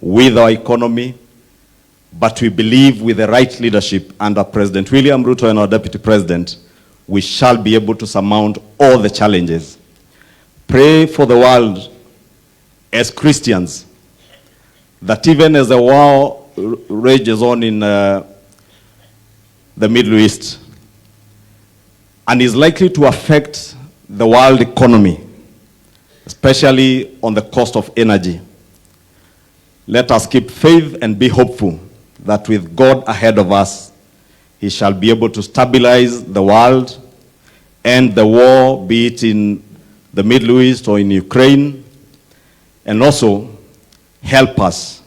with our economy, but we believe with the right leadership under President William Ruto and our Deputy President, we shall be able to surmount all the challenges. Pray for the world as Christians, that even as the war rages on in the Middle East and is likely to affect the world economy, especially on the cost of energy, let us keep faith and be hopeful that with God ahead of us, He shall be able to stabilize the world and the war, be it in the Middle East or in Ukraine, and also help us,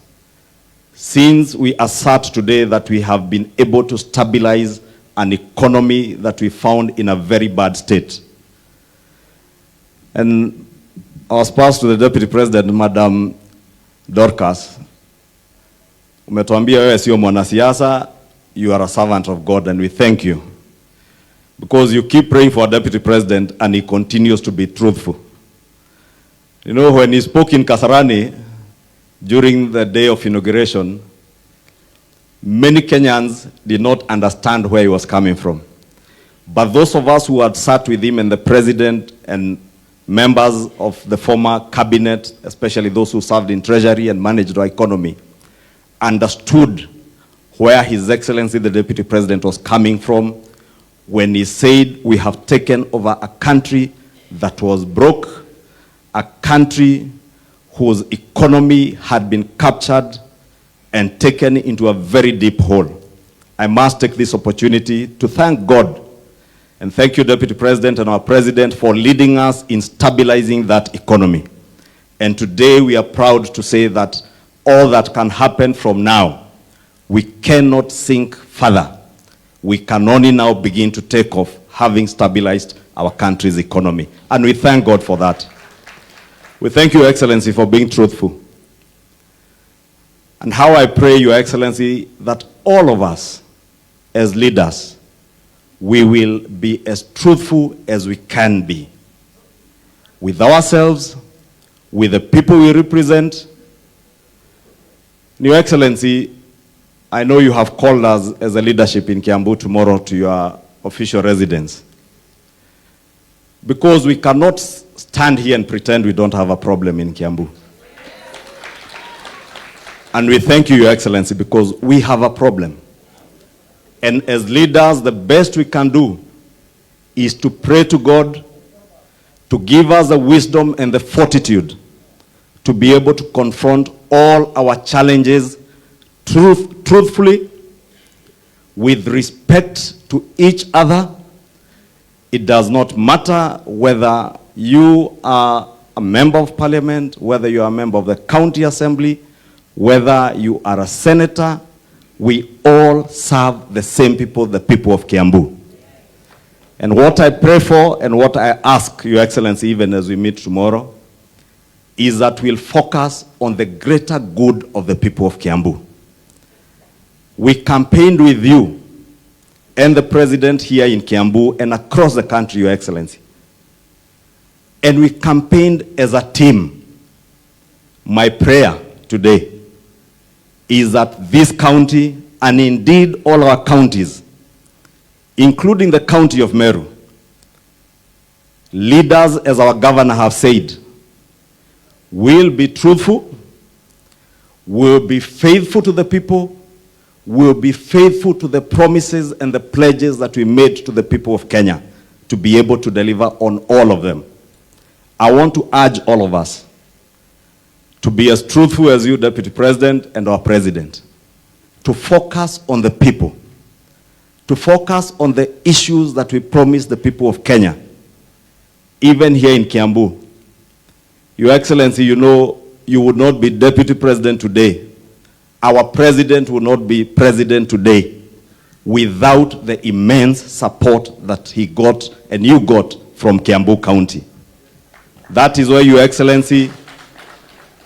since we assert today that we have been able to stabilize an economy that we found in a very bad state. And our spouse to the Deputy President, Madam Dorcas, umetuambia wewe sio mwanasiasa, you are a servant of God, and we thank you because you keep praying for our Deputy President and he continues to be truthful. You know, when he spoke in Kasarani during the day of inauguration, many Kenyans did not understand where he was coming from. But those of us who had sat with him and the President and members of the former cabinet, especially those who served in Treasury and managed our economy, understood where His Excellency the Deputy President was coming from when he said we have taken over a country that was broke, a country whose economy had been captured and taken into a very deep hole. I must take this opportunity to thank God and thank you, Deputy President and our President, for leading us in stabilizing that economy. And today we are proud to say that all that can happen from now, we cannot sink further. We can only now begin to take off, having stabilized our country's economy. And we thank God for that. We thank Your Excellency for being truthful. And how I pray, Your Excellency, that all of us as leaders, we will be as truthful as we can be with ourselves, with the people we represent. Your Excellency, I know you have called us as a leadership in Kiambu tomorrow to your official residence, because we cannot stand here and pretend we don't have a problem in Kiambu. And we thank you, Your Excellency, because we have a problem. And as leaders, the best we can do is to pray to God to give us the wisdom and the fortitude to be able to confront all our challenges truthfully, with respect to each other. It does not matter whether you are a member of parliament, whether you are a member of the county assembly, whether you are a senator, we all serve the same people, the people of Kiambu. And what I pray for and what I ask, Your Excellency, even as we meet tomorrow, is that we'll focus on the greater good of the people of Kiambu. We campaigned with you and the President here in Kiambu and across the country, Your Excellency. And we campaigned as a team. My prayer today is that this county, and indeed all our counties, including the county of Meru, leaders, as our governor have said, will be truthful, will be faithful to the people, will be faithful to the promises and the pledges that we made to the people of Kenya to be able to deliver on all of them. I want to urge all of us to be as truthful as you, Deputy President, and our President, to focus on the people, to focus on the issues that we promised the people of Kenya, even here in Kiambu. Your Excellency, you know, you would not be Deputy President today. Our President would not be President today without the immense support that he got and you got from Kiambu County. That is why, Your Excellency,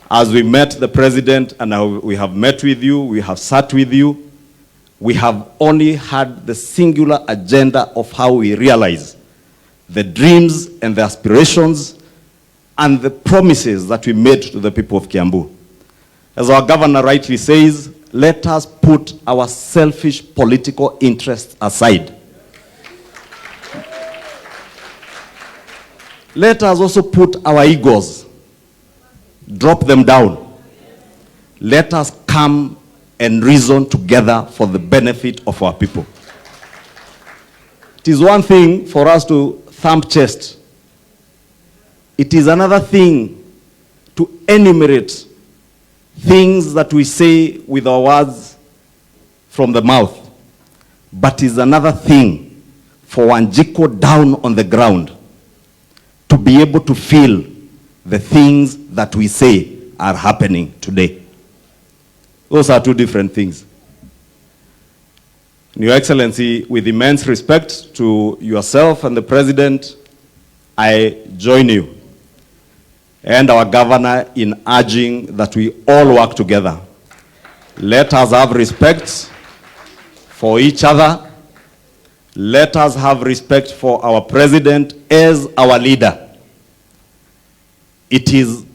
as we met the President and we have met with you, we have sat with you, we have only had the singular agenda of how we realize the dreams and the aspirations and the promises that we made to the people of Kiambu. As our governor rightly says, let us put our selfish political interests aside. Let us also put our egos, drop them down. Let us come and reason together for the benefit of our people. It is one thing for us to thump chest. It is another thing to enumerate things that we say with our words from the mouth. But it is another thing for Wanjiko down on the ground to be able to feel the things that we say are happening today. Those are two different things. Your Excellency, with immense respect to yourself and the President, I join you and our governor in urging that we all work together. Let us have respect for each other. Let us have respect for our President as our leader. It is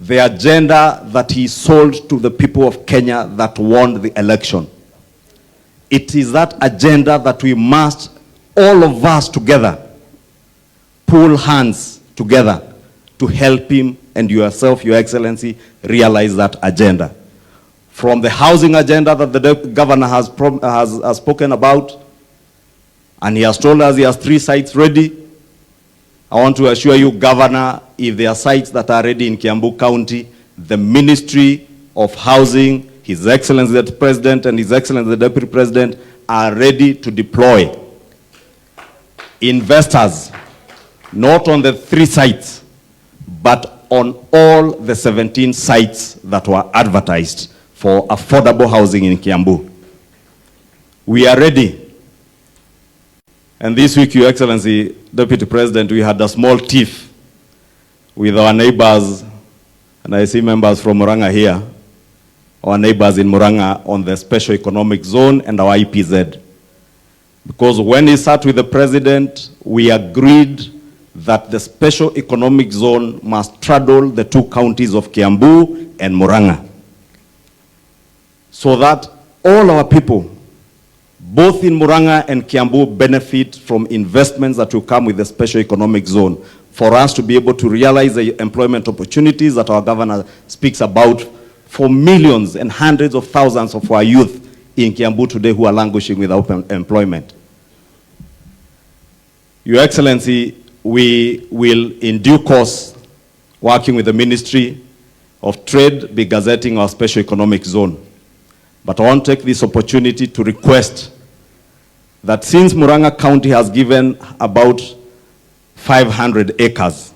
the agenda that he sold to the people of Kenya that won the election. It is that agenda that we must, all of us together, pull hands together to help him and yourself, Your Excellency, realize that agenda. From the housing agenda that the governor has spoken about, and he has told us he has 3 sites ready. I want to assure you, Governor, if there are sites that are ready in Kiambu County, the Ministry of Housing, His Excellency the President and His Excellency the Deputy President are ready to deploy investors, not on the 3 sites, but on all the 17 sites that were advertised for affordable housing in Kiambu. We are ready. And this week, Your Excellency, Deputy President, we had a small tiff with our neighbors, and I see members from Murang'a here, our neighbors in Murang'a on the Special Economic Zone and our EPZ. Because when he sat with the President, we agreed that the Special Economic Zone must straddle the 2 counties of Kiambu and Murang'a, so that all our people, both in Murang'a and Kiambu, benefit from investments that will come with the Special Economic Zone, for us to be able to realize the employment opportunities that our governor speaks about for millions and hundreds of thousands of our youth in Kiambu today who are languishing without employment. Your Excellency, we will in due course, working with the Ministry of Trade, be gazetting our Special Economic Zone. But I want to take this opportunity to request that since Murang'a County has given about 500 acres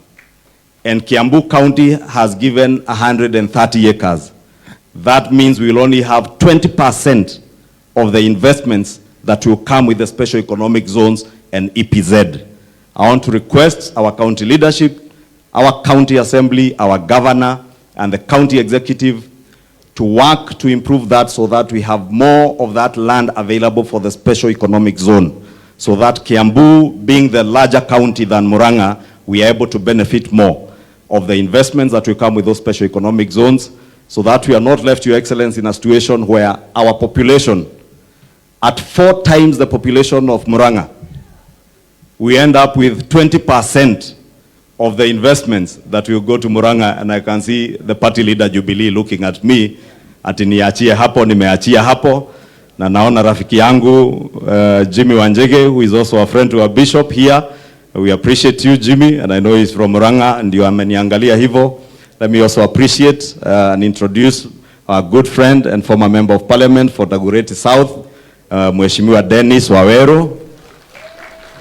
and Kiambu County has given 130 acres, that means we will only have 20% of the investments that will come with the Special Economic Zones and EPZ. I want to request our county leadership, our county assembly, our governor, and the county executive to work to improve that so that we have more of that land available for the Special Economic Zone, so that Kiambu, being the larger county than Murang'a, we are able to benefit more of the investments that will come with those Special Economic Zones, so that we are not left, Your Excellency, in a situation where our population, at 4 times the population of Murang'a, we end up with 20% of the investments that will go to Murang'a. And I can see the party leader Jubilee looking at me, ati niachie hapo, nimeachia hapo. Na naona rafiki yangu Jimmy Wanjege, who is also a friend to our bishop here. We appreciate you, Jimmy, and I know he's from Murang'a, and you ameniangalia hivo. Let me also appreciate and introduce our good friend and former member of parliament for Dagoretti South, Mheshimiwa Dennis Wawero,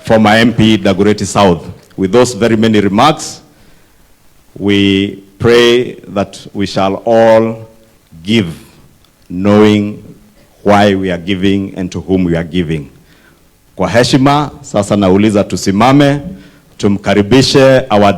former MP Dagoretti South. With those very many remarks, we pray that we shall all give, knowing why we are giving and to whom we are giving. Kwa heshima, sasa nauliza tusimame, tumkaribishe our